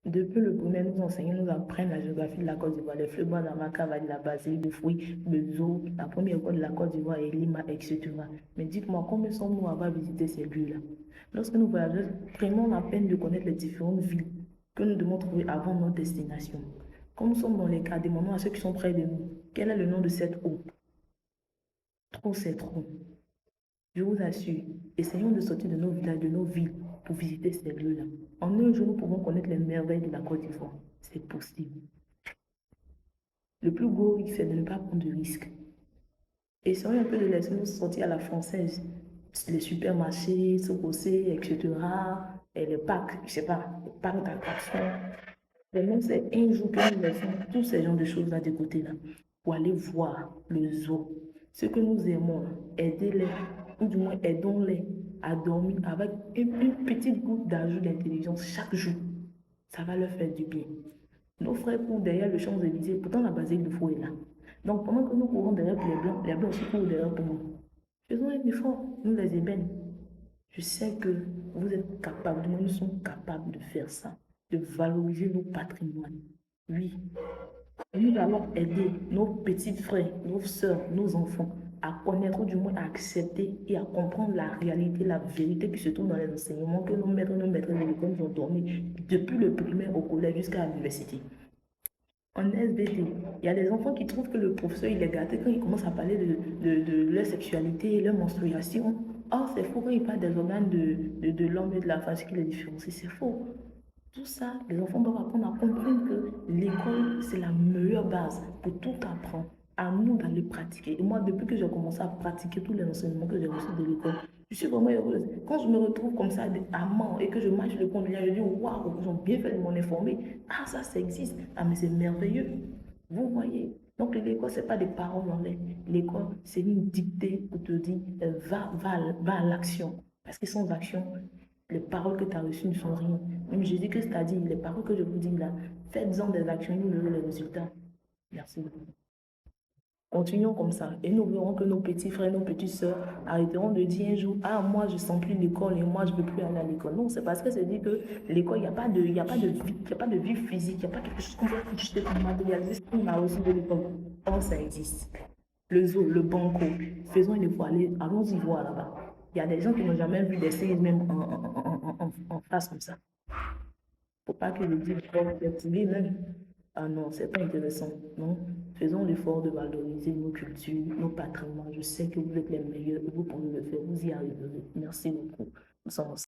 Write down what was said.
Depuis le primaire, nos enseignants nous apprennent la géographie de la Côte d'Ivoire, les fleuves la Macava, la basilique de fruits, le zoo, la première école de la Côte d'Ivoire et Lima, etc. Mais dites-moi, combien sommes-nous à avoir visité ces lieux-là? Lorsque nous voyageons, prenons la peine de connaître les différentes villes que nous devons trouver avant notre destination. Comme nous sommes dans les cas, demandons à ceux qui sont près de nous, quel est le nom de cette eau? Trop, c'est trop. Je vous assure, essayons de sortir de nos villages, de nos villes, pour visiter ces lieux-là. En un jour, nous pouvons connaître les merveilles de la Côte d'Ivoire. C'est possible. Le plus gros risque, c'est de ne pas prendre de risques. Essayons un peu de laisser nous sortir à la française. Les supermarchés, se bosser, etc. Et les parcs, je sais pas, les parcs d'attractions. Mais même c'est un jour que nous laissons tous ces genres de choses-là de côté-là pour aller voir le zoo. Ce que nous aimons, aider-les, ou du moins aidons-les à dormir avec une petite goutte d'ajout d'intelligence chaque jour. Ça va leur faire du bien. Nos frères courent derrière le Champs-Élysées, pourtant la basilique de Fou est là. Donc pendant que nous courons derrière les Blancs aussi courent derrière pour nous. Faisons un effort, nous les ébènes. Je sais que vous êtes capables, du moins nous sommes capables de faire ça, de valoriser nos patrimoines. Oui, nous allons aider nos petits frères, nos sœurs, nos enfants à connaître, ou du moins à accepter et à comprendre la réalité, la vérité qui se trouve dans les enseignements que nos maîtres de l'école nous ont donnés depuis le primaire au collège jusqu'à l'université. En SVT, il y a des enfants qui trouvent que le professeur il est gâté quand il commence à parler de leur sexualité, leur menstruation. Or, c'est faux quand il parle des organes de l'homme et de la femme, ce qui les différencie, c'est faux. Tout ça, les enfants doivent apprendre à comprendre que l'école, c'est la meilleure base pour tout apprendre. À nous d'aller pratiquer. Et moi, depuis que j'ai commencé à pratiquer tous les enseignements que j'ai reçus de l'école, je suis vraiment heureuse. Quand je me retrouve comme ça à Mans et que je marche le combien, je dis waouh, ils ont bien fait de m'en informer. Ah, ça existe. Ah, mais c'est merveilleux. Vous voyez. Donc, l'école, ce n'est pas des paroles en l'air. L'école, c'est une dictée pour te dire va à l'action. Parce que sans action, les paroles que tu as reçues ne sont rien. Même Jésus-Christ a dit, les paroles que je vous dis là, faites-en des actions et vous verrez les résultats. Merci beaucoup. Continuons comme ça et nous verrons que nos petits frères, nos petites sœurs arrêteront de dire un jour, ah, moi, je ne sens plus l'école et moi, je ne veux plus aller à l'école. Non, c'est parce que c'est dit que l'école, il n'y a pas de, il y a pas de vie, il n'y a pas de vie physique, il n'y a pas quelque chose qu'on peut juste matérialiser ce qu'on a reçu de l'école. Or, ça existe. Le zoo, le banco, faisons une fois, allons-y voir là-bas. Il y a des gens qui n'ont jamais vu des séries même en face comme ça. Faut pas que je dise des même. Ah non, c'est pas intéressant. Non, faisons l'effort de valoriser nos cultures, nos patrimoines. Je sais que vous êtes les meilleurs et vous pouvez le faire. Vous y arriverez. Merci beaucoup. Nous sommes ensemble.